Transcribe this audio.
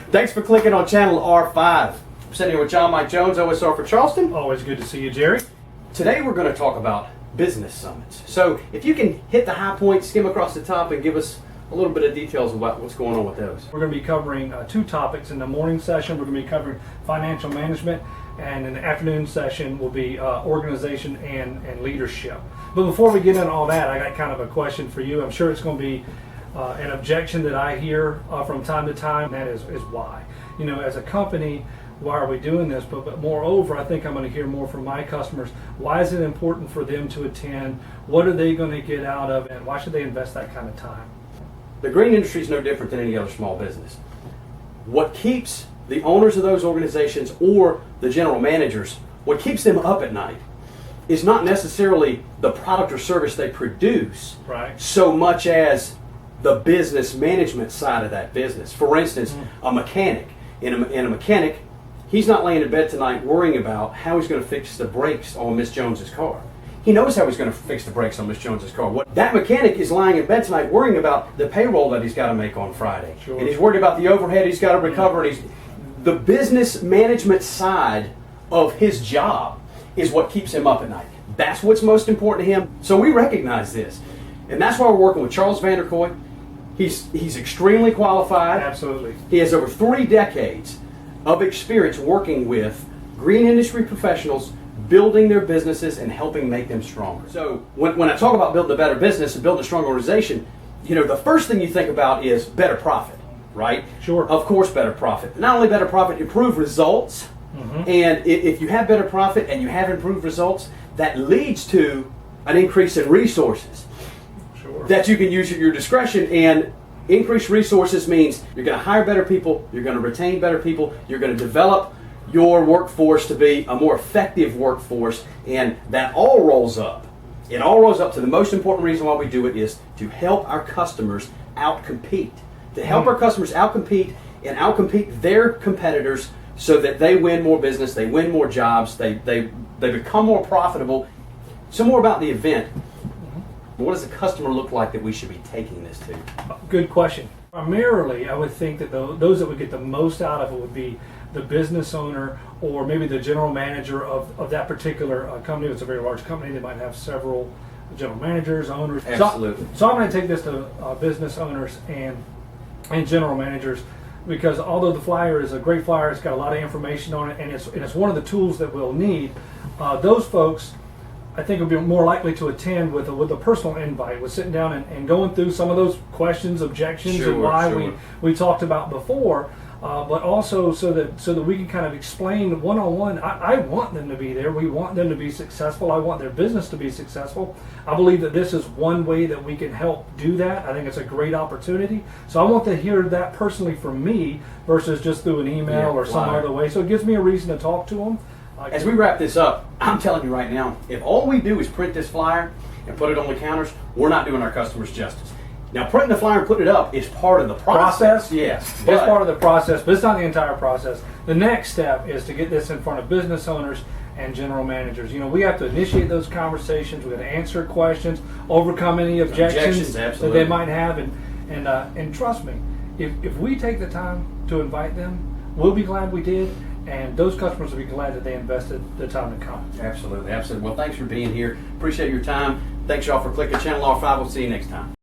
Thanks for clicking on channel R5. I'm sitting here with John Mike Jones, OSR for Charleston. Always good to see you, Jerry. Today we're going to talk about business summits. So if you can hit the high points, skim across the top, and give us a little bit of details about what's going on with those. We're going to be covering two topics. In the morning session, we're going to be covering financial management, and in the afternoon session will be organization and leadership. But before we get into all that, I got kind of a question for you. I'm sure it's going to be an objection that I hear from time to time, and that is why. You know, as a company, why are we doing this? But moreover, I think I'm going to hear more from my customers. Why is it important for them to attend? What are they going to get out of it? And why should they invest that kind of time? The green industry is no different than any other small business. What keeps the owners of those organizations or the general managers, what keeps them up at night is not necessarily the product or service they produce, Right. so much as the business management side of that business. For instance, a mechanic. In a mechanic, he's not laying in bed tonight worrying about how he's going to fix the brakes on Miss Jones's car. He knows how he's going to fix the brakes on Miss Jones's car. That mechanic is lying in bed tonight worrying about the payroll that he's got to make on Friday. Sure. And he's worried about the overhead he's got to recover. And the business management side of his job is what keeps him up at night. That's what's most important to him. So we recognize this. And that's why we're working with Charles Vanderkoy. He's extremely qualified. Absolutely. He has over 3 decades of experience working with green industry professionals, building their businesses and helping make them stronger. So when I talk about building a better business and building a strong organization, you know, the first thing you think about is better profit, right? Sure. Of course, better profit. Not only better profit, improved results. And if you have better profit and you have improved results, that leads to an increase in resources Sure. that you can use at your discretion. And increased resources means you're going to hire better people, you're going to retain better people, you're going to develop your workforce to be a more effective workforce, and that all rolls up. It all rolls up to the most important reason why we do it is to help our customers outcompete. To help our customers outcompete and outcompete their competitors so that they win more business, they win more jobs, they become more profitable. Some more about the event. What does the customer look like that we should be taking this to? Good question. Primarily, I would think that those that would get the most out of it would be the business owner or maybe the general manager of that particular company. If it's a very large company, they might have several general managers, owners. Absolutely. So I'm going to take this to business owners and general managers, because although the flyer is a great flyer, it's got a lot of information on it, and it's one of the tools that we'll need. Those folks, I think, will be more likely to attend with a personal invite, with sitting down and going through some of those questions, objections, and why we talked about before. But also so that we can kind of explain one-on-one. I want them to be there. We want them to be successful. I want their business to be successful. I believe that this is one way that we can help do that. I think it's a great opportunity. So I want to hear that personally from me versus just through an email or some other way. So it gives me a reason to talk to them. As we wrap this up, I'm telling you right now, if all we do is print this flyer and put it on the counters, we're not doing our customers justice. Now, printing the flyer and putting it up is part of the process. Yes. It's part of the process, but it's not the entire process. The next step is to get this in front of business owners and general managers. You know, we have to initiate those conversations. We have to answer questions, overcome any objections that they might have, and trust me, if we take the time to invite them, we'll be glad we did. And those customers will be glad that they invested the time to come. Absolutely, absolutely. Well, thanks for being here. Appreciate your time. Thanks, y'all, for clicking Channel R5. We'll see you next time.